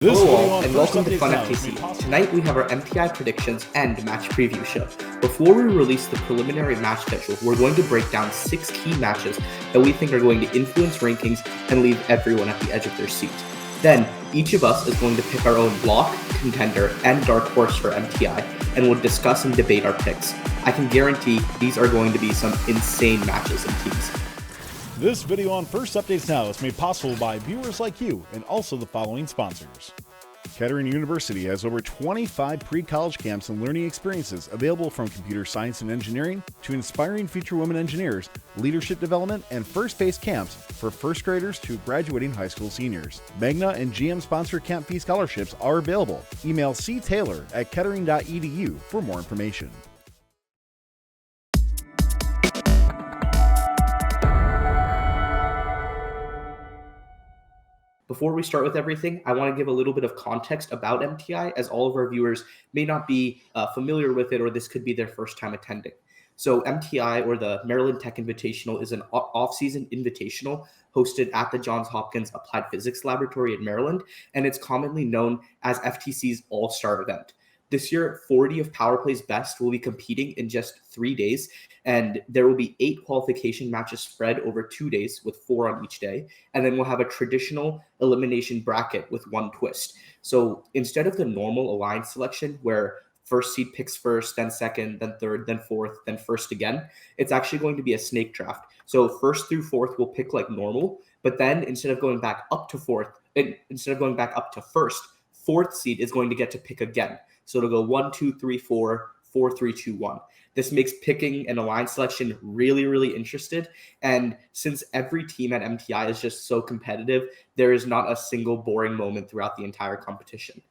Hello all, and welcome to Fun FTC. Tonight we have our MTI predictions and match preview show. Before we release the preliminary match schedule, we're going to break down 6 key matches that we think are going to influence rankings and leave everyone at the edge of their seat. Then, each of us is going to pick our own block, contender, and dark horse for MTI, and we'll discuss and debate our picks. I can guarantee these are going to be some insane matches and teams. This video on First Updates Now is made possible by viewers like you and also the following sponsors. Kettering University has over 25 pre-college camps and learning experiences available from computer science and engineering to inspiring future women engineers, leadership development, and first-based camps for first graders to graduating high school seniors. Magna and GM-sponsored camp fee scholarships are available. Email ctaylor@kettering.edu for more information. Before we start with everything, I want to give a little bit of context about MTI, as all of our viewers may not be familiar with it, or this could be their first time attending. So MTI, or the Maryland Tech Invitational, is an off-season invitational hosted at the Johns Hopkins Applied Physics Laboratory in Maryland, and it's commonly known as FTC's All-Star event. This year, 40 of PowerPlay's best will be competing in just 3 days, and there will be 8 qualification matches spread over 2 days with 4 on each day. And then we'll have a traditional elimination bracket with 1 twist. So instead of the normal alliance selection where first seed picks first, then second, then third, then fourth, then first again, it's actually going to be a snake draft. So first through fourth will pick like normal, but then instead of going back up to first, fourth seed is going to get to pick again. So it'll go 1, 2, 3, 4, 4, 3, 2, 1. This makes picking an alliance selection really, really interesting. And since every team at MTI is just so competitive, there is not a single boring moment throughout the entire competition.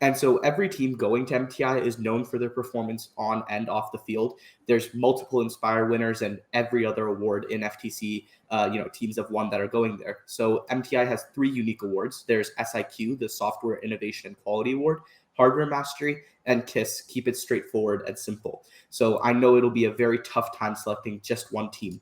And so every team going to MTI is known for their performance on and off the field. There's multiple Inspire winners and every other award in FTC, teams have won that are going there. So MTI has 3 unique awards. There's SIQ, the Software Innovation and Quality Award, Hardware Mastery, and KISS, Keep It Straightforward and Simple. So I know it'll be a very tough time selecting just one team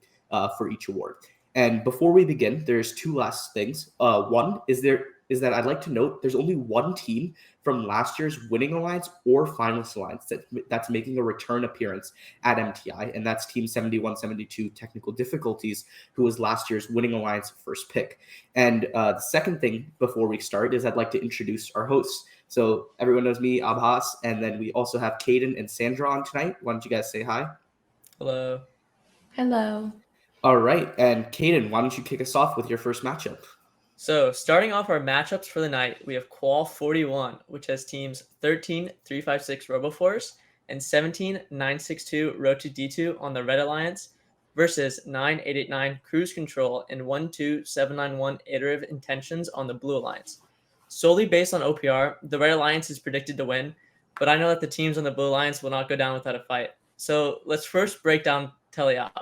for each award. And before we begin, there's 2 last things. One is that I'd like to note there's only one team from last year's winning alliance or finalist alliance that's making a return appearance at MTI, and that's Team 7172 Technical Difficulties, who was last year's winning alliance first pick. And the second thing before we start is I'd like to introduce our hosts. So everyone knows me, Abhas, and then we also have Caden and Sandra on tonight. Why don't you guys say hi? Hello. Hello. All right, and Caden, why don't you kick us off with your first matchup? So starting off our matchups for the night, we have Qual 41, which has teams 13-356 RoboForce and 17-962 Roto-D2 on the Red Alliance versus 9-889 Cruise Control and 1-2-791 Iterative Intentions on the Blue Alliance. Solely based on OPR, the Red Alliance is predicted to win, but I know that the teams on the Blue Alliance will not go down without a fight. So let's first break down teleop.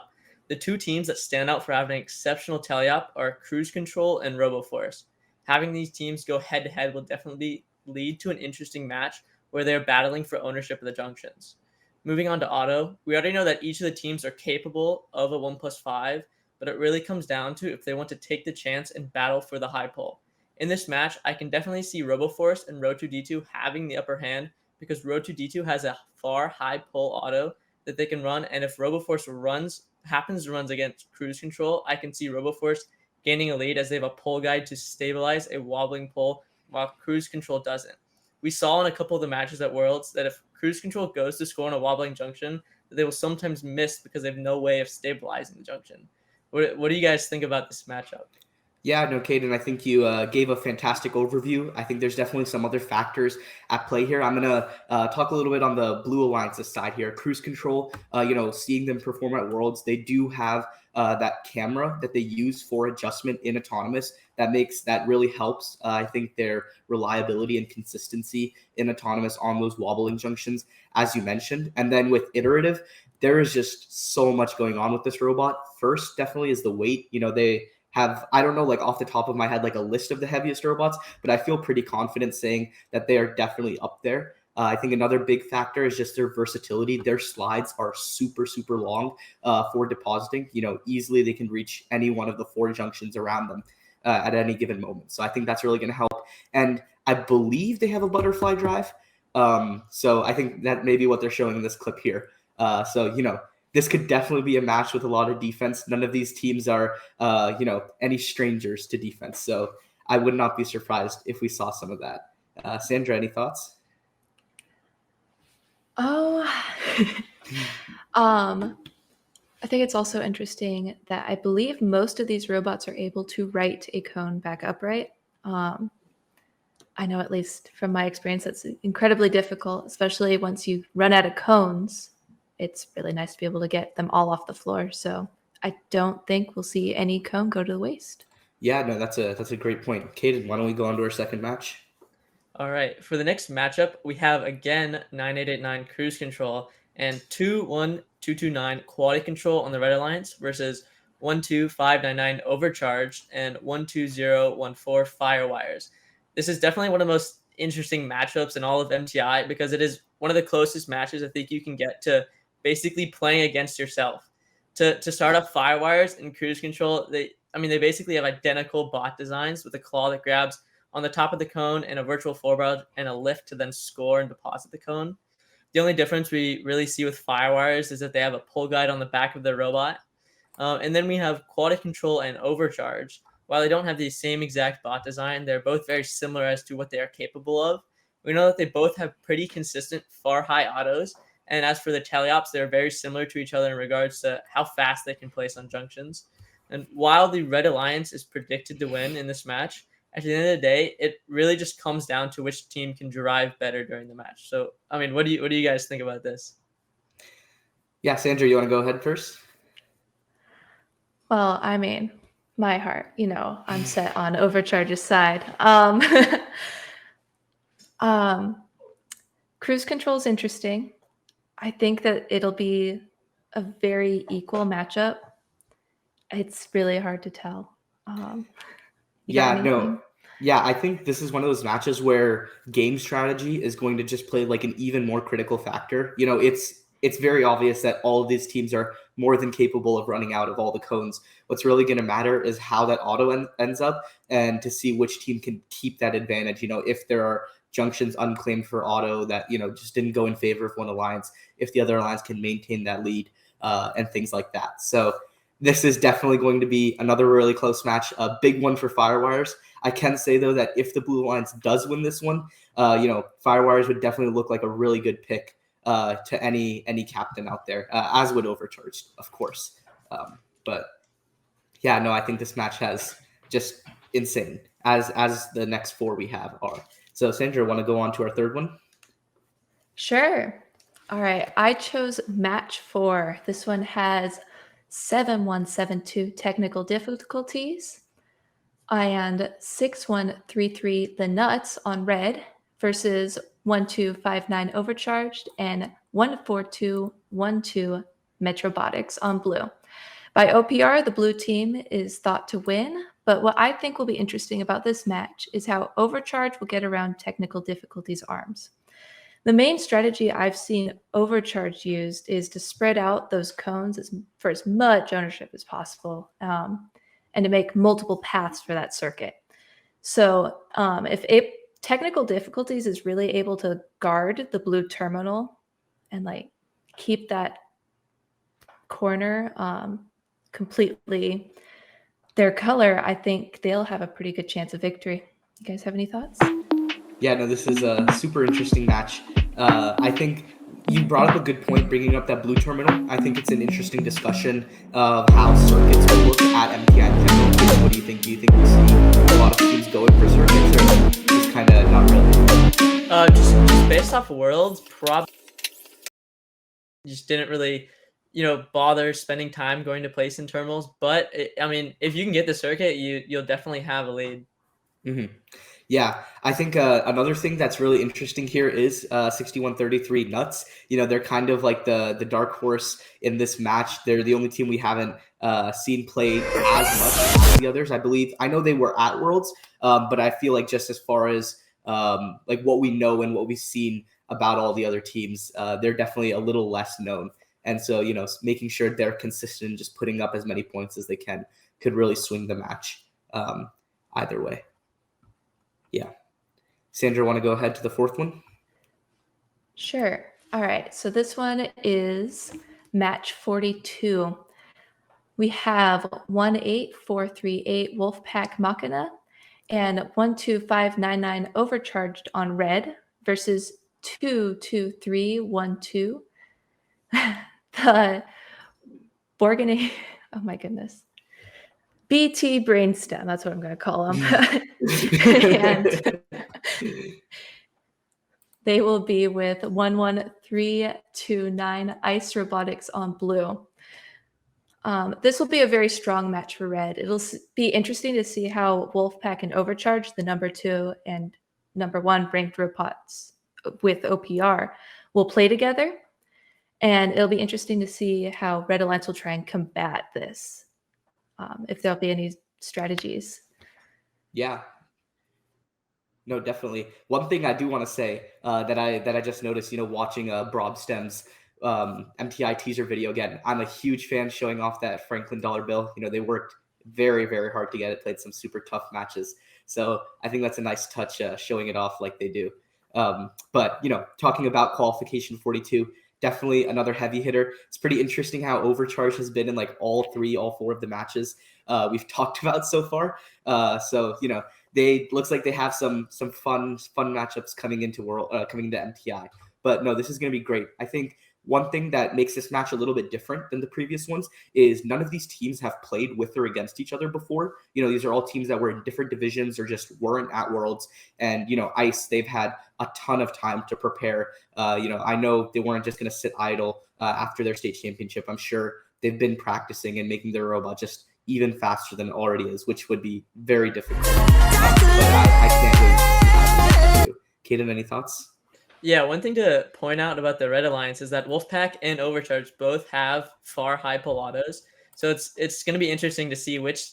The 2 teams that stand out for having exceptional teleop are Cruise Control and RoboForce. Having these teams go head-to-head will definitely lead to an interesting match where they're battling for ownership of the junctions. Moving on to auto, we already know that each of the teams are capable of a 1+5, but it really comes down to if they want to take the chance and battle for the high pull. In this match, I can definitely see RoboForce and Roto-D2 having the upper hand because Roto-D2 has a far high pull auto that they can run, and if RoboForce happens to run against Cruise Control, I can see RoboForce gaining a lead as they have a pull guide to stabilize a wobbling pull while Cruise Control doesn't. We saw in a couple of the matches at Worlds that if Cruise Control goes to score on a wobbling junction, they will sometimes miss because they have no way of stabilizing the junction. What do you guys think about this matchup? Yeah, no, Caden, I think you gave a fantastic overview. I think there's definitely some other factors at play here. I'm going to talk a little bit on the Blue Alliance's side here. Cruise Control, seeing them perform at Worlds, they do have that camera that they use for adjustment in Autonomous that really helps, I think, their reliability and consistency in Autonomous on those wobbling junctions, as you mentioned. And then with Iterative, there is just so much going on with this robot. First, definitely is the weight. They have, I don't know, like off the top of my head, like a list of the heaviest robots, but I feel pretty confident saying that they are definitely up there. I think another big factor is just their versatility. Their slides are super, super long for depositing. Easily they can reach any one of the 4 junctions around them at any given moment. So I think that's really going to help. And I believe they have a butterfly drive. So I think that may be what they're showing in this clip here. So, this could definitely be a match with a lot of defense. None of these teams are, any strangers to defense. So I would not be surprised if we saw some of that. Sandra, any thoughts? Oh, I think it's also interesting that I believe most of these robots are able to right a cone back upright. I know, at least from my experience, that's incredibly difficult, especially once you run out of cones. It's really nice to be able to get them all off the floor. So I don't think we'll see any cone go to the waste. Yeah, no, that's a great point. Caden, why don't we go on to our second match? All right, for the next matchup, we have again 9889 Cruise Control and 21229 Quality Control on the Red Alliance versus 12599 Overcharged and 12014 Firewires. This is definitely one of the most interesting matchups in all of MTI because it is one of the closest matches I think you can get to basically playing against yourself. To start up Firewires and Cruise Control, they basically have identical bot designs with a claw that grabs on the top of the cone and a virtual forebar and a lift to then score and deposit the cone. The only difference we really see with Firewires is that they have a pull guide on the back of their robot. And then we have Quality Control and Overcharge. While they don't have the same exact bot design, they're both very similar as to what they are capable of. We know that they both have pretty consistent far high autos. And as for the teleops, they're very similar to each other in regards to how fast they can place on junctions. And while the Red Alliance is predicted to win in this match, at the end of the day, it really just comes down to which team can drive better during the match. So, what do you guys think about this? Yeah, Sandra, you want to go ahead first? Well, my heart, I'm set on Overcharge's side. Cruise Control is interesting. I think that it'll be a very equal matchup. It's really hard to tell. Yeah, I think this is one of those matches where game strategy is going to just play like an even more critical factor. It's very obvious that all of these teams are more than capable of running out of all the cones. What's really going to matter is how that auto ends up and to see which team can keep that advantage. If there are junctions unclaimed for auto that, just didn't go in favor of one alliance, if the other alliance can maintain that lead and things like that. So this is definitely going to be another really close match, a big one for Firewires. I can say, though, that if the Blue Alliance does win this one, Firewires would definitely look like a really good pick to any captain out there, as would Overcharged, of course. But yeah, no, I think this match has just insane, as the next four we have are. So, Sandra, want to go on to our third one? Sure. All right. I chose match 4. This one has 7172 technical difficulties and 6133 the nuts on red versus 1259 overcharged and 14212 Metrobotics on blue. By OPR, the blue team is thought to win, but what I think will be interesting about this match is how Overcharge will get around technical difficulties arms. The main strategy I've seen Overcharge used is to spread out those cones for as much ownership as possible and to make multiple paths for that circuit. So if technical difficulties is really able to guard the blue terminal and keep that corner completely their color, I think they'll have a pretty good chance of victory. You guys have any thoughts? Yeah, no, this is a super interesting match. I think you brought up a good point bringing up that blue terminal. I think it's an interesting discussion of how circuits will look at MTI in general. What do you think? Do you think we'll see a lot of teams going for circuits or just kind of not really? Just based off Worlds, probably just didn't really bother spending time going to place in terminals. But if you can get the circuit, you'll definitely have a lead. Mm-hmm. Yeah, I think another thing that's really interesting here is 6133 Nuts. They're kind of like the dark horse in this match. They're the only team we haven't seen play as much as the others. I know they were at Worlds, but I feel like just as far as what we know and what we've seen about all the other teams, they're definitely a little less known. And so, making sure they're consistent and just putting up as many points as they can could really swing the match either way. Yeah. Sandra, want to go ahead to the fourth one? Sure. All right. So this one is match 42. We have 18438 Wolfpack Machina and 12599 Overcharged on red versus 22312. The Borgany, oh my goodness. BT Brainstem, that's what I'm going to call them. And they will be with 11329 Ice Robotics on blue. This will be a very strong match for red. It'll be interesting to see how Wolfpack and Overcharge, the number 2 and number 1 ranked robots with OPR, will play together. And it'll be interesting to see how Red Alliance will try and combat this, if there'll be any strategies. Yeah. No, definitely. One thing I do want to say that I just noticed, watching Brobstem's MTI teaser video again. I'm a huge fan showing off that Franklin dollar bill. They worked very, very hard to get it, played some super tough matches. So I think that's a nice touch, showing it off like they do. But talking about qualification 42, definitely another heavy hitter. It's pretty interesting how Overcharge has been in like all 4 of the matches we've talked about so far. So they looks like they have some fun matchups coming into MTI. But no, this is going to be great. I think one thing that makes this match a little bit different than the previous ones is none of these teams have played with or against each other before. These are all teams that were in different divisions or just weren't at Worlds. And, ICE, they've had a ton of time to prepare. I know they weren't just going to sit idle after their state championship. I'm sure they've been practicing and making their robot just even faster than it already is, which would be very difficult. But I can't wait to see how they do. Kaden, any thoughts? Yeah, one thing to point out about the Red Alliance is that Wolfpack and Overcharge both have far high pull autos. So it's going to be interesting to see which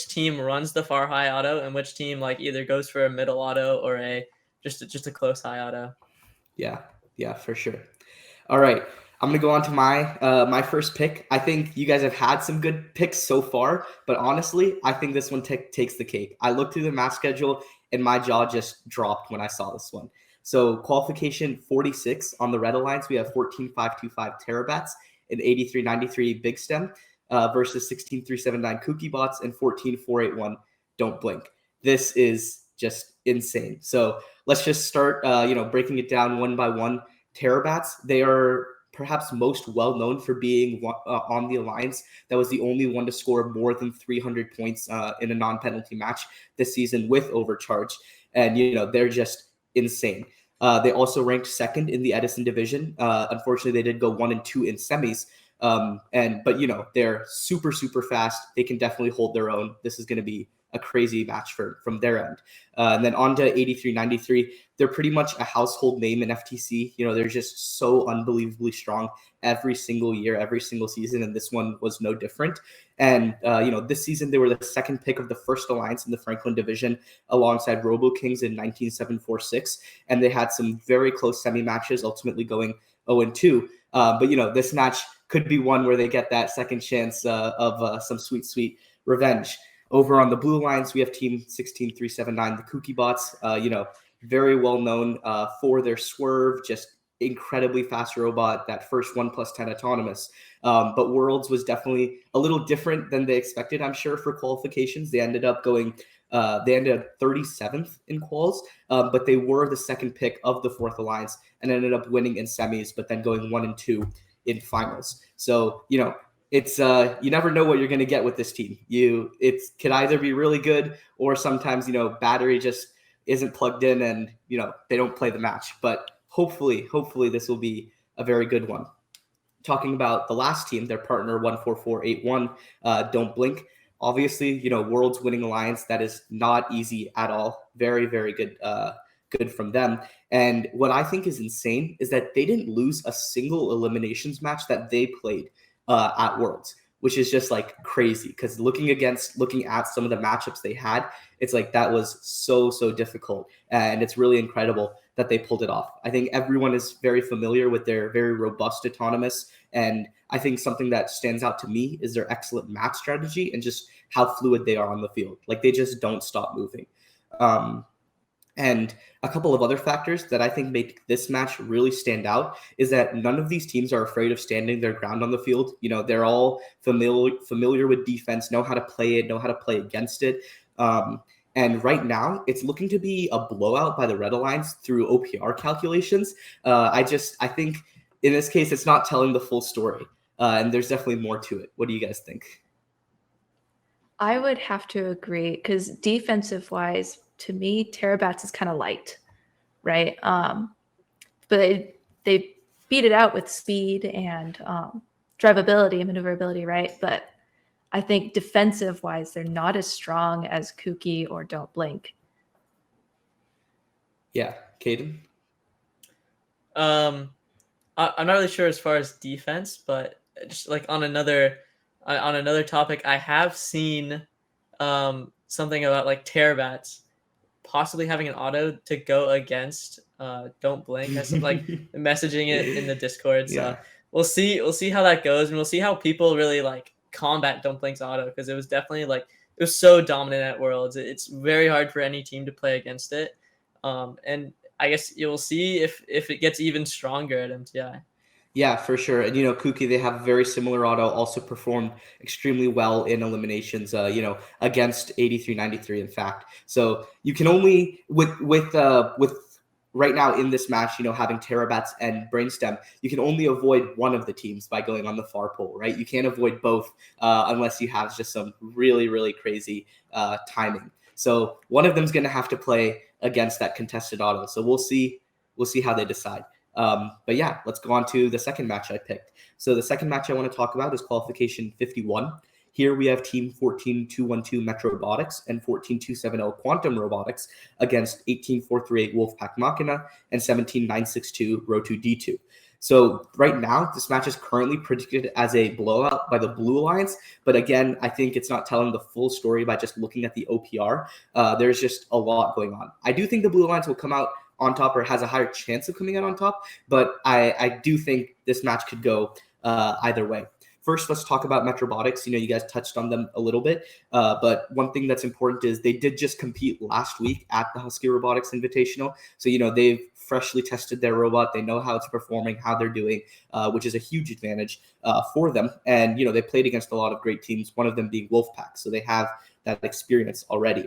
team runs the far high auto and which team like either goes for a middle auto or just a close high auto. Yeah, for sure. All right. I'm going to go on to my first pick. I think you guys have had some good picks so far, but honestly, I think this one takes the cake. I looked through the match schedule and my jaw just dropped when I saw this one. So qualification 46 on the Red Alliance, we have 14525 Terabats and 8393 Big Stem versus 16379 Kookie Bots and 14481 Don't Blink. This is just insane. So let's just start, breaking it down one by one. Terabats, they are perhaps most well known for being on the Alliance that was the only one to score more than 300 points in a non-penalty match this season with Overcharge. And, they're just insane. They also ranked second in the Edison division. Unfortunately, they did go 1 and 2 in semis. But they're super, super fast. They can definitely hold their own. This is going to be a crazy match from their end. And then on to 8393. They're pretty much a household name in FTC. They're just so unbelievably strong every single year, every single season. And this one was no different. And, this season they were the second pick of the first Alliance in the Franklin division alongside Robo Kings in 19746. And they had some very close semi matches, ultimately going 0-2. But this match could be one where they get that second chance of some sweet revenge. Over on the Blue Alliance, we have Team 16379, the Kookie Bots. Very well known for their swerve, just incredibly fast robot, that first 1+10 autonomous. But Worlds was definitely a little different than they expected, I'm sure, for qualifications. They ended up 37th in quals, but they were the second pick of the fourth Alliance and ended up winning in semis, but then going 1 and 2 in finals. So, it's you never know what you're going to get with this team. It could either be really good or sometimes, battery just isn't plugged in and, they don't play the match. But hopefully this will be a very good one. Talking about the last team, their partner 14481, Don't Blink. Obviously, World's winning Alliance, that is not easy at all. Very, very good from them. And what I think is insane is that they didn't lose a single eliminations match that they played at Worlds, which is just like crazy because looking at some of the matchups they had, it's like that was so difficult, and it's really incredible that they pulled it off. I think everyone is very familiar with their very robust autonomous, and I think something that stands out to me is their excellent match strategy and just how fluid they are on the field. Like they just don't stop moving. And a couple of other factors that I think make this match really stand out is that none of these teams are afraid of standing their ground on the field. They're all familiar with defense, know how to play it, know how to play against it. And right now, it's looking to be a blowout by the Red Alliance through OPR calculations. I think in this case, it's not telling the full story. And there's definitely more to it. What do you guys think? I would have to agree because defensive-wise, to me, Terabats is kind of light, right? But they beat it out with speed and drivability and maneuverability, right? But I think defensive-wise, they're not as strong as Kooky or Don't Blink. Yeah, Caden? I'm not really sure as far as defense, but just like on another topic, I have seen something about like Terabats possibly having an auto to go against Don't Blink. I said like messaging it in the Discord. So we'll see how that goes, and we'll see how people really like combat Don't Blink's auto, because it was definitely like it was so dominant at Worlds. It's very hard for any team to play against it. And I guess you'll see if it gets even stronger at MTI. Yeah, for sure. And, Kooky, they have a very similar auto, also performed extremely well in eliminations, against 83-93, in fact. So you can only, with right now in this match, having Terabats and Brainstem, you can only avoid one of the teams by going on the far pole, right? You can't avoid both unless you have just some really, really crazy timing. So one of them's going to have to play against that contested auto. So we'll see how they decide. But yeah, let's go on to the second match I picked. So the second match I want to talk about is qualification 51. Here we have team 14212 Metro Robotics and 14270 Quantum Robotics against 18438 Wolfpack Machina and 17962 Rotu-D2. So right now, this match is currently predicted as a blowout by the Blue Alliance. But again, I think it's not telling the full story by just looking at the OPR. There's just a lot going on. I do think the Blue Alliance will come out on top, or has a higher chance of coming out on top, but I do think this match could go either way. First, let's talk about Metrobotics. You guys touched on them a little bit, but one thing that's important is they did just compete last week at the Husky Robotics Invitational. So, they've freshly tested their robot. They know how it's performing, how they're doing, which is a huge advantage for them. And, they played against a lot of great teams, one of them being Wolfpack. So they have that experience already.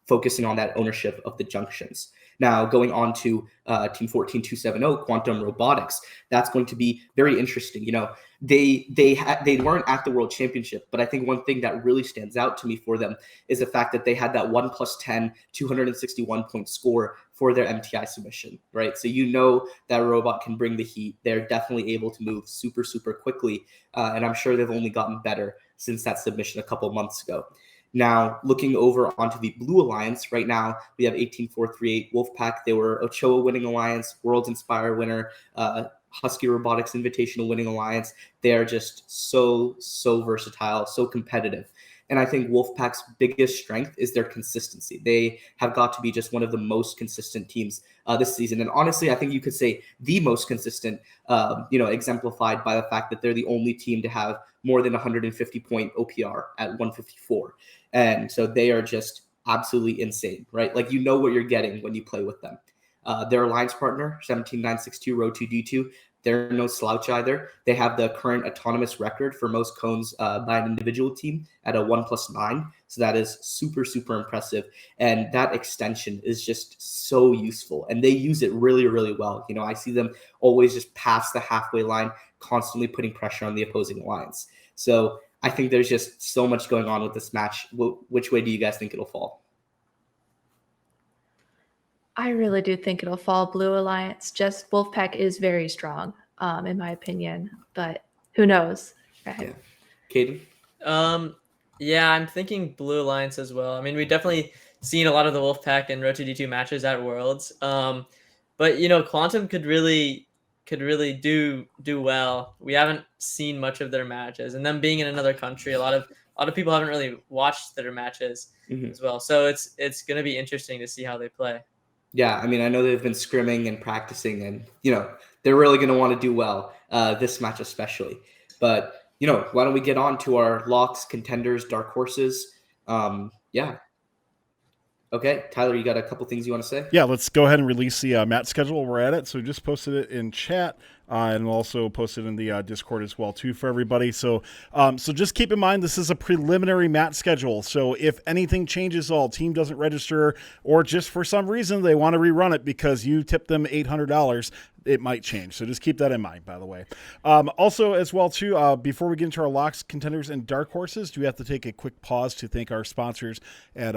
Focusing on that ownership of the junctions. Now, going on to Team 14270 Quantum Robotics, that's going to be very interesting. They weren't at the World Championship, but I think one thing that really stands out to me for them is the fact that they had that 1+10 261-point score for their MTI submission, right? So that robot can bring the heat. They're definitely able to move super, super quickly, and I'm sure they've only gotten better since that submission a couple months ago. Now, looking over onto the Blue Alliance, right now we have 18438 Wolfpack. They were Ochoa winning alliance, Worlds Inspire winner, Husky Robotics Invitational winning alliance. They are just so versatile, so competitive. And I think Wolfpack's biggest strength is their consistency. They have got to be just one of the most consistent teams this season. And honestly, I think you could say the most consistent, exemplified by the fact that they're the only team to have more than 150-point OPR at 154. And so they are just absolutely insane, right? Like, what you're getting when you play with them. Their alliance partner, 17962 Rotu-D2, they're no slouch either. They have the current autonomous record for most cones by an individual team at a 1+9. So that is super, super impressive. And that extension is just so useful. And they use it really, really well. I see them always just pass the halfway line, constantly putting pressure on the opposing alliance. So I think there's just so much going on with this match. Which way do you guys think it'll fall? I really do think it'll fall Blue Alliance. Just Wolfpack is very strong, in my opinion, but who knows? Right? Yeah. Caden? Yeah, I'm thinking Blue Alliance as well. I mean, we definitely seen a lot of the Wolfpack and Rotu-D2 matches at Worlds. But Quantum could really do well. We haven't seen much of their matches, and them being in another country, a lot of people haven't really watched their matches as well. So it's going to be interesting to see how they play. Yeah, I mean, I know they've been scrimming and practicing, and they're really going to want to do well this match especially. But why don't we get on to our locks, contenders, dark horses? Yeah. Okay, Tyler, you got a couple things you want to say? Yeah, let's go ahead and release the match schedule while we're at it. So just posted it in chat, and we'll also post it in the Discord as well too for everybody. So just keep in mind this is a preliminary match schedule. So if anything changes at all, team doesn't register, or just for some reason they want to rerun it because you tipped them $800, it might change. So just keep that in mind, by the way. Also, as well, too, before we get into our locks, contenders, and dark horses, do we have to take a quick pause to thank our sponsors at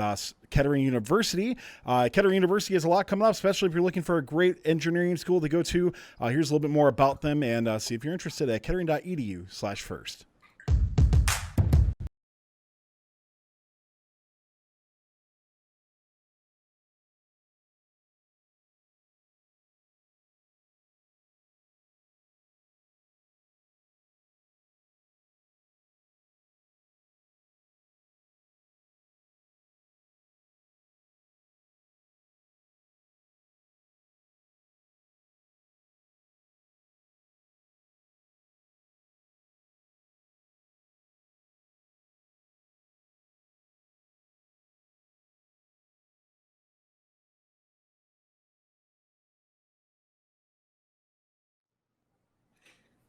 Kettering University. Kettering University has a lot coming up, especially if you're looking for a great engineering school to go to. Here's a little bit more about them, and see if you're interested at kettering.edu/first.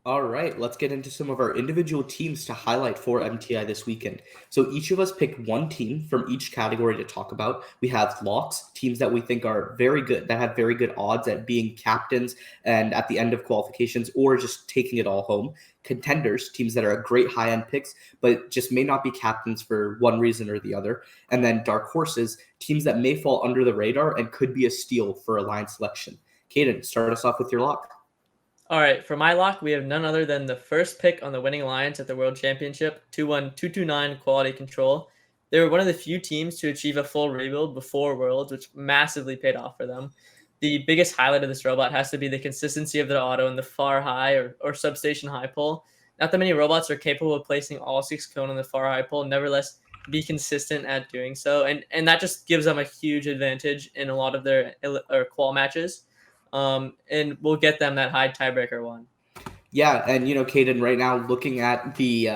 All right, let's get into some of our individual teams to highlight for MTI this weekend. So each of us pick one team from each category to talk about. We have locks, teams that we think are very good, that have very good odds at being captains and at the end of qualifications or just taking it all home. Contenders, teams that are great high-end picks, but just may not be captains for one reason or the other. And then dark horses, teams that may fall under the radar and could be a steal for a line selection. Caden, start us off with your lock. All right, for my lock, we have none other than the first pick on the winning alliance at the World Championship, 2-1-229 Quality Control. They were one of the few teams to achieve a full rebuild before Worlds, which massively paid off for them. The biggest highlight of this robot has to be the consistency of their auto in the far high or substation high pull. Not that many robots are capable of placing all 6 cone on the far high pull, nevertheless be consistent at doing so. And that just gives them a huge advantage in a lot of their qual matches. And we'll get them that high tiebreaker one. Yeah, and Caden, right now looking at the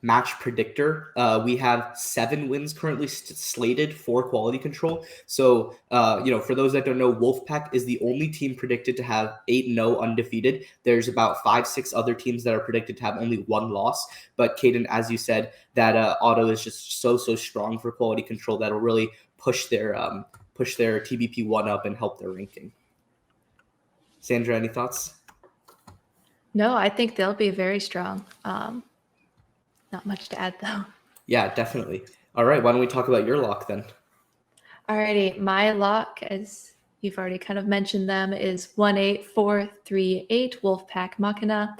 match predictor, we have 7 wins currently slated for quality control. So, for those that don't know, Wolfpack is the only team predicted to have 8-0 undefeated. There's about 5-6 other teams that are predicted to have only 1 loss. But Caden, as you said, that auto is just so strong for quality control that'll really push their TBP 1 up and help their ranking. Sandra, any thoughts? No, I think they'll be very strong. Not much to add, though. Yeah, definitely. All right, why don't we talk about your lock then? Alrighty, my lock, as you've already kind of mentioned them, is 18438 Wolfpack Machina.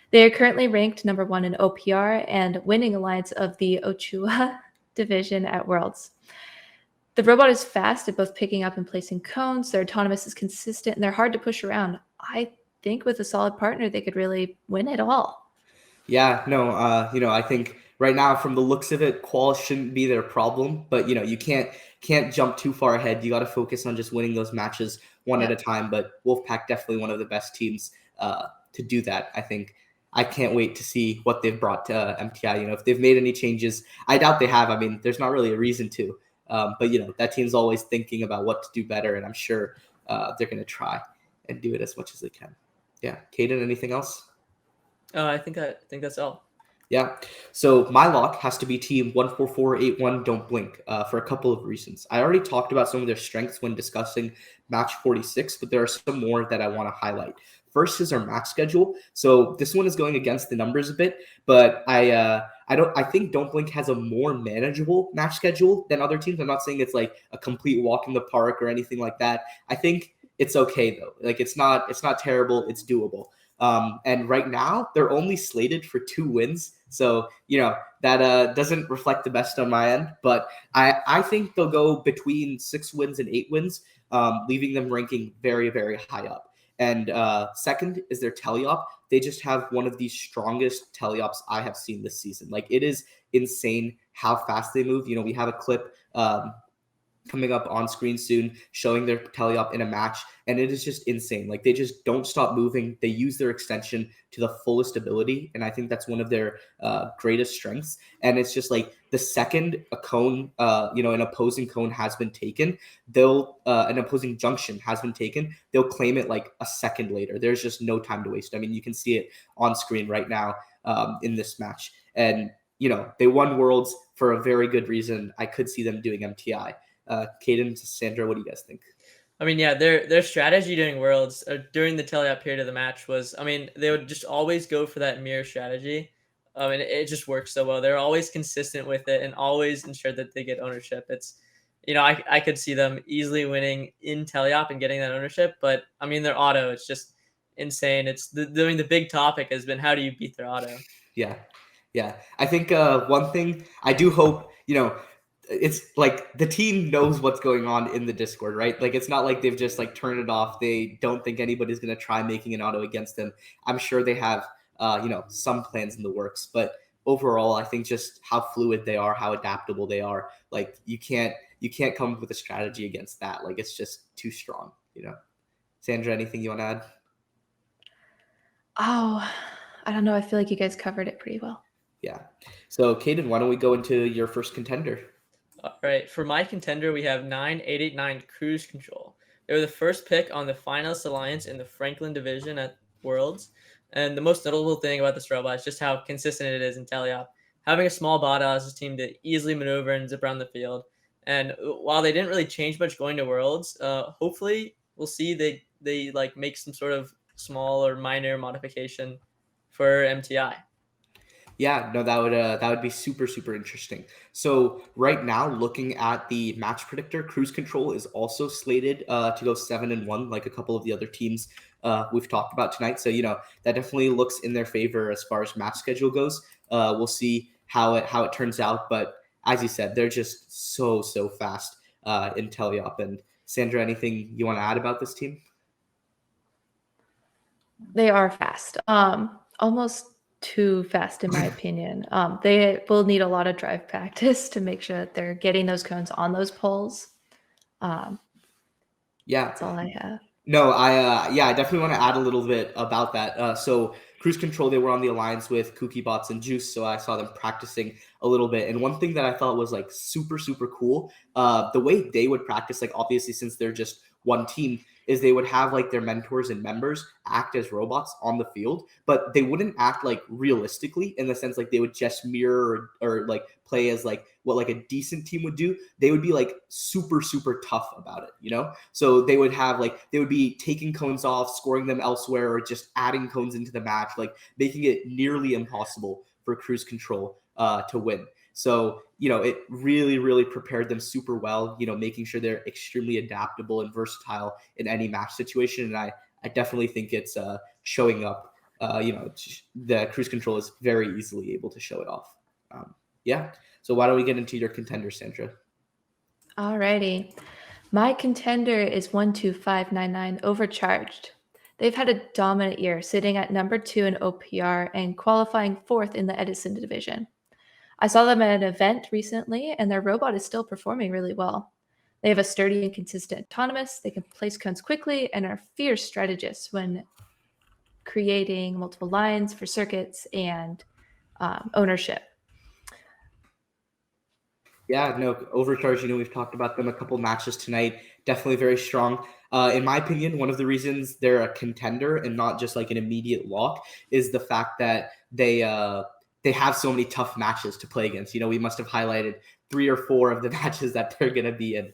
They are currently ranked number 1 in OPR and winning alliance of the Ochua division at Worlds. The robot is fast at both picking up and placing cones. Their autonomous is consistent, and they're hard to push around. I think with a solid partner, they could really win it all. Yeah, no, I think right now, from the looks of it, qual shouldn't be their problem. But you can't jump too far ahead. You got to focus on just winning those matches one at a time. But Wolfpack definitely one of the best teams to do that. I think I can't wait to see what they've brought to MTI. If they've made any changes, I doubt they have. I mean, there's not really a reason to. But that team's always thinking about what to do better, and I'm sure they're going to try and do it as much as they can. Yeah, Caden, anything else? I think that's all. Yeah. So my lock has to be team 14481 Don't Blink for a couple of reasons. I already talked about some of their strengths when discussing match 46, but there are some more that I want to highlight. First is our match schedule. So this one is going against the numbers a bit, but I think Don't Blink has a more manageable match schedule than other teams. I'm not saying it's like a complete walk in the park or anything like that. I think it's okay though. Like it's not terrible. It's doable. And right now they're only slated for 2 wins. So, that doesn't reflect the best on my end, but I think they'll go between 6 wins and 8 wins, leaving them ranking very, very high up. And second is their teleop. They just have one of the strongest teleops I have seen this season. Like it is insane how fast they move. We have a clip coming up on screen soon, showing their teleop in a match, and it is just insane. Like, they just don't stop moving. They use their extension to the fullest ability, and I think that's one of their greatest strengths. And it's just like the second a cone, an opposing cone has been taken, an opposing junction has been taken, they'll claim it like a second later. There's just no time to waste. I mean, you can see it on screen right now in this match, and they won Worlds for a very good reason. I could see them doing MTI. Caden, Sandra, what do you guys think? I mean, yeah, their strategy during Worlds, during the teleop period of the match was, I mean, they would just always go for that mirror strategy. And it just works so well. They're always consistent with it and always ensure that they get ownership. It's, I could see them easily winning in teleop and getting that ownership. But, I mean, their auto, it's just insane. It's the big topic has been, how do you beat their auto? Yeah. I think one thing I do hope, it's like the team knows what's going on in the Discord, right? Like, it's not like they've just like turned it off. They don't think anybody's going to try making an auto against them. I'm sure they have, some plans in the works, but overall, I think just how fluid they are, how adaptable they are. Like, you can't come up with a strategy against that. Like, it's just too strong, Sandra, anything you want to add? Oh, I don't know. I feel like you guys covered it pretty well. Yeah. So, Caden, why don't we go into your first contender? All right. For my contender, we have 9889 Cruise Control. They were the first pick on the Finalist Alliance in the Franklin division at Worlds. And the most notable thing about this robot is just how consistent it is in teleop. Having a small bot allows this team to easily maneuver and zip around the field. And while they didn't really change much going to Worlds, hopefully we'll see they like make some sort of small or minor modification for MTI. Yeah, no, that would be super, super interesting. So right now, looking at the match predictor, Cruise Control is also slated to go 7-1, like a couple of the other teams we've talked about tonight. So that definitely looks in their favor as far as match schedule goes. We'll see how it turns out, but as you said, they're just so fast in teleop. And Sandra, anything you want to add about this team? They are fast. Almost too fast, in my opinion. They will need a lot of drive practice to make sure that they're getting those cones on those poles. Yeah, that's all I have. No, I definitely want to add a little bit about that. So Cruise Control, they were on the alliance with Kooky Bots and Juice, so I saw them practicing a little bit. And one thing that I thought was like super, super cool, the way they would practice, like obviously since they're just one team, is they would have like their mentors and members act as robots on the field, but they wouldn't act like realistically in the sense like they would just mirror or like play as like what like a decent team would do. They would be like super, super tough about it, So they would be taking cones off, scoring them elsewhere, or just adding cones into the match, like making it nearly impossible for Cruise Control to win. So, it really, really prepared them super well, making sure they're extremely adaptable and versatile in any match situation. And I definitely think it's showing up. The Cruise Control is very easily able to show it off. Yeah. So why don't we get into your contender, Sandra? Alrighty. My contender is 12599 Overcharged. They've had a dominant year, sitting at number 2 in OPR and qualifying 4th in the Edison division. I saw them at an event recently, and their robot is still performing really well. They have a sturdy and consistent autonomous. They can place cones quickly and are fierce strategists when creating multiple lines for circuits and ownership. Yeah, no, Overcharge, we've talked about them a couple matches tonight. Definitely very strong. In my opinion, one of the reasons they're a contender and not just like an immediate lock is the fact that they have so many tough matches to play against. We must have highlighted 3 or 4 of the matches that they're going to be in.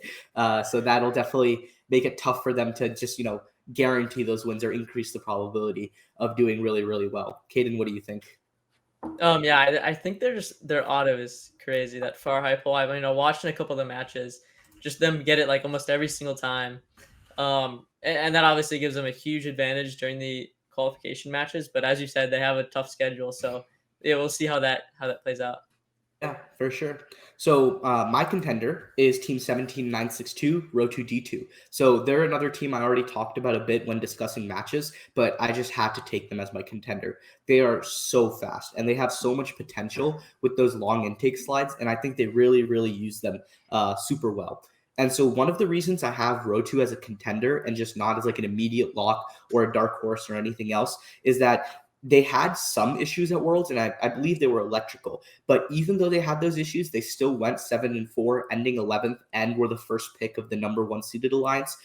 So that'll definitely make it tough for them to just, guarantee those wins or increase the probability of doing really, really well. Caden, what do you think? Yeah, I think their auto is crazy. That far high pull. I mean, watching a couple of the matches, just them get it like almost every single time. And that obviously gives them a huge advantage during the qualification matches. But as you said, they have a tough schedule. So yeah, we'll see how that plays out. Yeah, for sure. So my contender is Team 17962, Row2D2. So they're another team I already talked about a bit when discussing matches, but I just had to take them as my contender. They are so fast, and they have so much potential with those long intake slides, and I think they really, really use them super well. And so one of the reasons I have Rotu as a contender and just not as like an immediate lock or a dark horse or anything else is that they had some issues at Worlds, and I believe they were electrical. But even though they had those issues, they still went 7-4, ending 11th, and were the first pick of the number 1 seeded alliance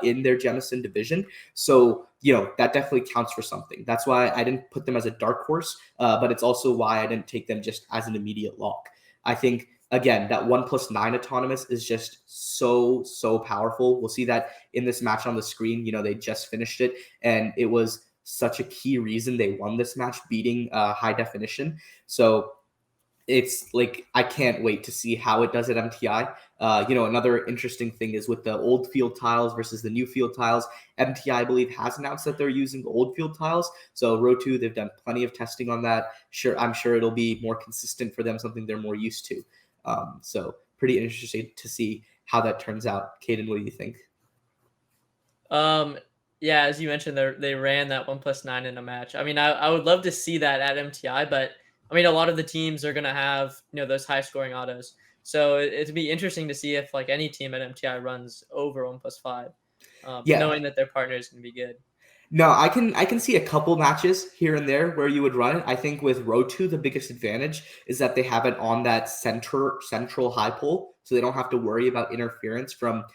in their Jemison division. So, that definitely counts for something. That's why I didn't put them as a dark horse, but it's also why I didn't take them just as an immediate lock. I think, again, that 1+9 autonomous is just so powerful. We'll see that in this match on the screen. They just finished it, and it was such a key reason they won this match, beating high definition. So it's like, I can't wait to see how it does at MTI. Another interesting thing is with the old field tiles versus the new field tiles. MTI, I believe, has announced that they're using the old field tiles. So Rotu, they've done plenty of testing on that. I'm sure it'll be more consistent for them, something they're more used to. So pretty interesting to see how that turns out. Caden, what do you think? Yeah, as you mentioned, they ran that 1+9 in a match. I mean, I would love to see that at MTI, but I mean, a lot of the teams are going to have, those high scoring autos. So it'd be interesting to see if like any team at MTI runs over 1+5, knowing that their partner is going to be good. No, I can see a couple matches here and there where you would run it. I think with Rotu, the biggest advantage is that they have it on that central high pole, so they don't have to worry about interference from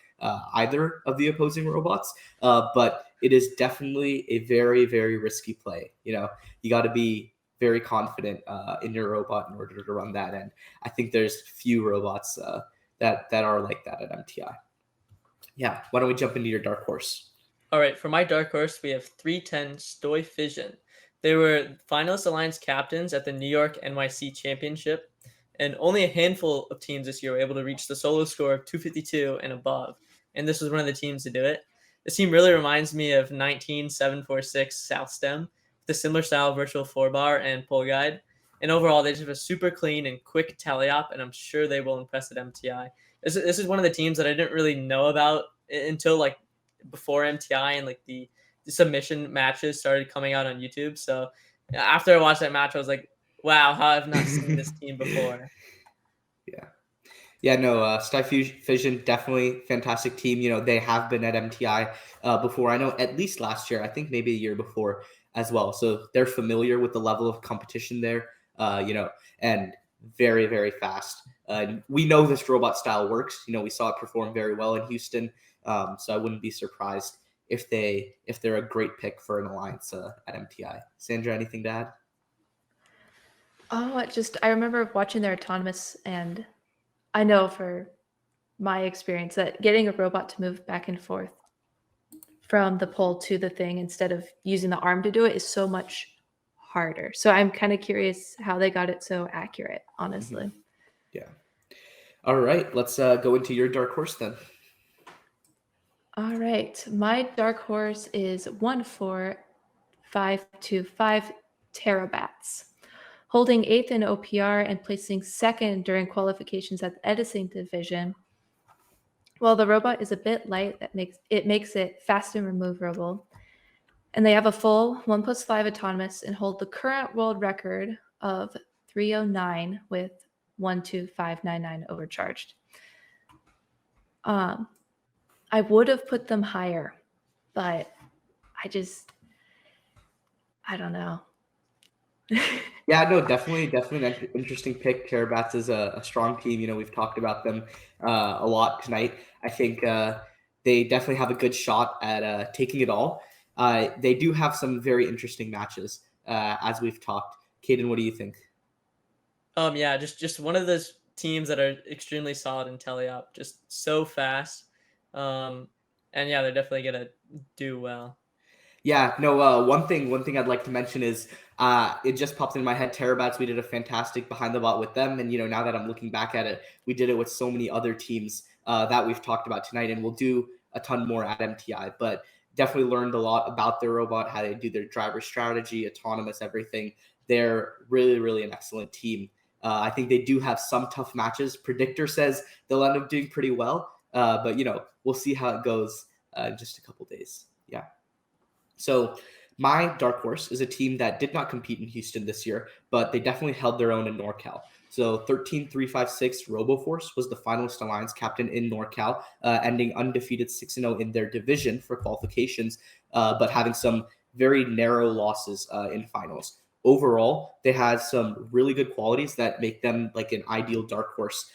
either of the opposing robots. But it is definitely a very, very risky play. You got to be very confident in your robot in order to run that. And I think there's few robots that are like that at MTI. Yeah, why don't we jump into your dark horse? All right, for my dark horse, we have 310 Stoy Fission. They were finalist alliance captains at the New York NYC Championship, and only a handful of teams this year were able to reach the solo score of 252 and above, and this was one of the teams to do it. This team really reminds me of 19746 South Stem, with a similar style virtual 4-bar and pull guide, and overall they just have a super clean and quick tally-op, and I'm sure they will impress at MTI. This is one of the teams that I didn't really know about until like before MTI and like the submission matches started coming out on YouTube. So after I watched that match, I was like, wow, how I've not seen this team before. Yeah, no, Stoy Fission, definitely fantastic team. They have been at MTI before. I know at least last year, I think maybe a year before as well. So they're familiar with the level of competition there, and very, very fast. We know this robot style works. We saw it perform very well in Houston. So I wouldn't be surprised if they're a great pick for an alliance at MTI. Sandra, anything to add? Oh, I remember watching their autonomous, and I know for my experience that getting a robot to move back and forth from the pole to the thing instead of using the arm to do it is so much harder. So I'm kind of curious how they got it so accurate, honestly. Mm-hmm. Yeah. All right, let's go into your dark horse then. All right, my dark horse is 14525 Terabats, holding 8th in OPR and placing 2nd during qualifications at the Edison division. While the robot is a bit light, it makes it fast and removable. And they have a full 1+5 autonomous and hold the current world record of 309 with 12599 overcharged. I would have put them higher, but I don't know. Yeah, no, definitely an interesting pick. Terabats is a strong team. We've talked about them a lot tonight. I think they definitely have a good shot at taking it all. They do have some very interesting matches, as we've talked. Caden, what do you think? Yeah, just one of those teams that are extremely solid in teleop, just so fast. And yeah, they're definitely gonna do well. Yeah, no, one thing I'd like to mention is it just popped in my head. Terabats, we did a fantastic behind the bot with them. And, now that I'm looking back at it, we did it with so many other teams that we've talked about tonight. And we'll do a ton more at MTI. But definitely learned a lot about their robot, how they do their driver strategy, autonomous, everything. They're really, really an excellent team. I think they do have some tough matches. Predictor says they'll end up doing pretty well. But, we'll see how it goes in just a couple days. Yeah. So my dark horse is a team that did not compete in Houston this year, but they definitely held their own in NorCal. So 13356 RoboForce was the finalist alliance captain in NorCal, ending undefeated 6-0 in their division for qualifications, but having some very narrow losses in finals. Overall, they had some really good qualities that make them like an ideal dark horse,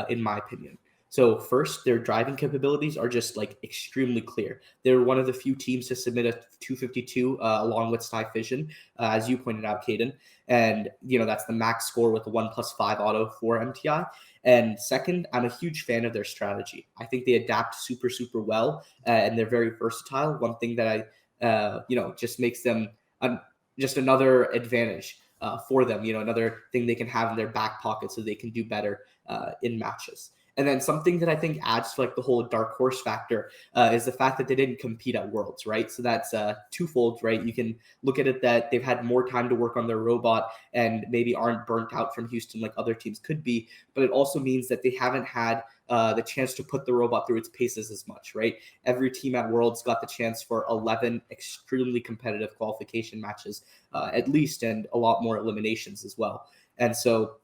in my opinion. So first, their driving capabilities are just like extremely clear. They're one of the few teams to submit a 252 along with Sty Fission, as you pointed out, Caden. And, that's the max score with the 1+5 auto for MTI. And second, I'm a huge fan of their strategy. I think they adapt super, super well, and they're very versatile. One thing that just makes them just another advantage for them, another thing they can have in their back pocket so they can do better in matches. And then something that I think adds to like the whole dark horse factor is the fact that they didn't compete at Worlds, right? So that's twofold, right? You can look at it that they've had more time to work on their robot and maybe aren't burnt out from Houston like other teams could be, but it also means that they haven't had the chance to put the robot through its paces as much, right? Every team at Worlds got the chance for 11 extremely competitive qualification matches, at least, and a lot more eliminations as well. And so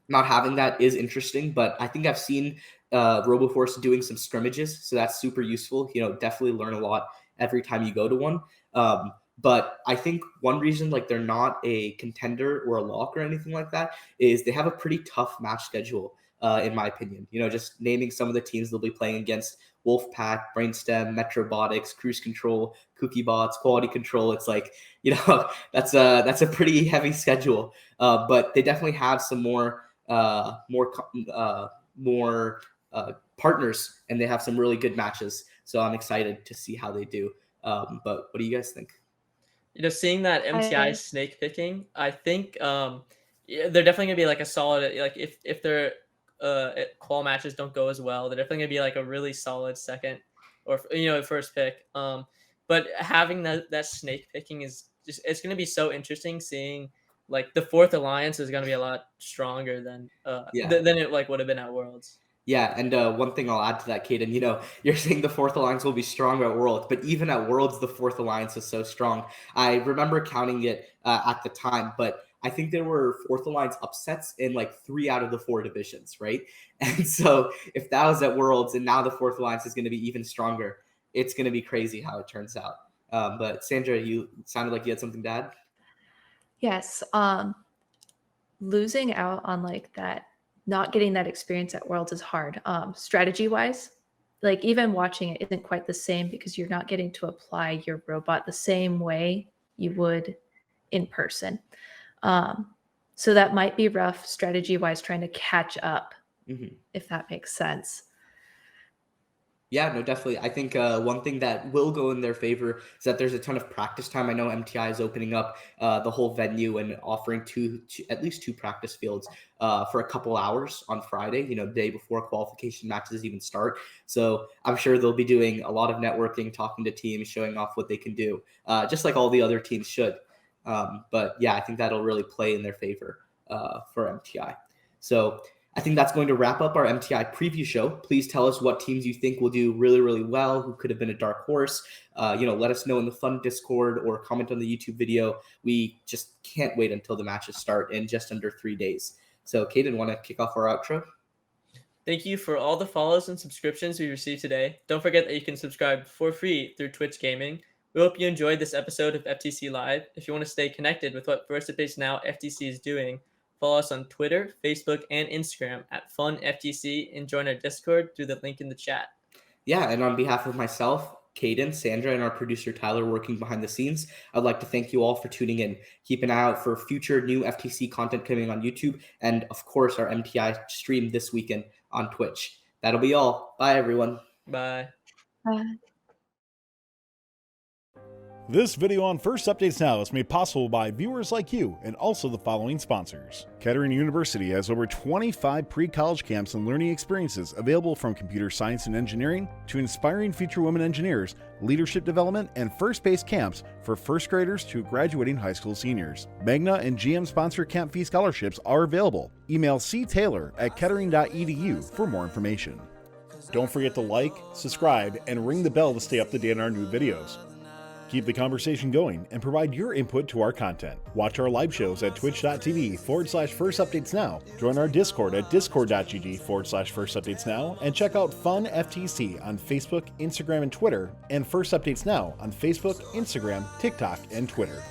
not having that is interesting, but I think I've seen RoboForce doing some scrimmages, so that's super useful. Definitely learn a lot every time you go to one. But I think one reason like they're not a contender or a lock or anything like that is they have a pretty tough match schedule, in my opinion. Just naming some of the teams they'll be playing against: Wolfpack, Brainstem, Robotics, Cruise Control, Cookie Bots, Quality Control. It's like, that's a pretty heavy schedule. But they definitely have some more partners, and they have some really good matches. So I'm excited to see how they do. But what do you guys think? Seeing that MTI snake picking, I think they're definitely gonna be like a solid. Like if their qual matches don't go as well, they're definitely gonna be like a really solid second or first pick. But having that snake picking is just, it's gonna be so interesting seeing. Like the fourth alliance is going to be a lot stronger than it like would have been at Worlds. Yeah, and one thing I'll add to that, Caden, you're saying the fourth alliance will be strong at Worlds, but even at Worlds, the fourth alliance is so strong. I remember counting it at the time, but I think there were fourth alliance upsets in like 3 out of the 4 divisions, right? And so if that was at Worlds and now the fourth alliance is going to be even stronger, it's going to be crazy how it turns out. But Sandra, you sounded like you had something to add. Yes. Losing out on like that, not getting that experience at Worlds is hard. Strategy wise, like even watching it isn't quite the same because you're not getting to apply your robot the same way you would in person. So that might be rough strategy wise, trying to catch up, if that makes sense. Yeah, no, definitely. I think one thing that will go in their favor is that there's a ton of practice time. I know MTI is opening up the whole venue and offering at least 2 practice fields for a couple hours on Friday, the day before qualification matches even start. So I'm sure they'll be doing a lot of networking, talking to teams, showing off what they can do, just like all the other teams should. But yeah, I think that'll really play in their favor for MTI. So I think that's going to wrap up our MTI preview show. Please tell us what teams you think will do really, really well, who could have been a dark horse. Let us know in the fun Discord or comment on the YouTube video. We just can't wait until the matches start in just under 3 days. So, Caden, want to kick off our outro? Thank you for all the follows and subscriptions we received today. Don't forget that you can subscribe for free through Twitch Gaming. We hope you enjoyed this episode of FTC Live. If you want to stay connected with what First Updates Now FTC is doing, follow us on Twitter, Facebook, and Instagram at FunFTC, and join our Discord through the link in the chat. Yeah, and on behalf of myself, Caden, Sandra, and our producer Tyler working behind the scenes, I'd like to thank you all for tuning in. Keep an eye out for future new FTC content coming on YouTube, and of course our MTI stream this weekend on Twitch. That'll be all. Bye, everyone. Bye. Bye. This video on First Updates Now is made possible by viewers like you and also the following sponsors. Kettering University has over 25 pre-college camps and learning experiences available from computer science and engineering to inspiring future women engineers, leadership development, and first-based camps for first graders to graduating high school seniors. Magna and GM sponsored camp fee scholarships are available. Email ctaylor@kettering.edu for more information. Don't forget to like, subscribe, and ring the bell to stay up to date on our new videos. Keep the conversation going and provide your input to our content. Watch our live shows at twitch.tv/firstupdatesnow. Join our Discord at discord.gg/firstupdatesnow and check out Fun FTC on Facebook, Instagram, and Twitter, and First Updates Now on Facebook, Instagram, TikTok, and Twitter.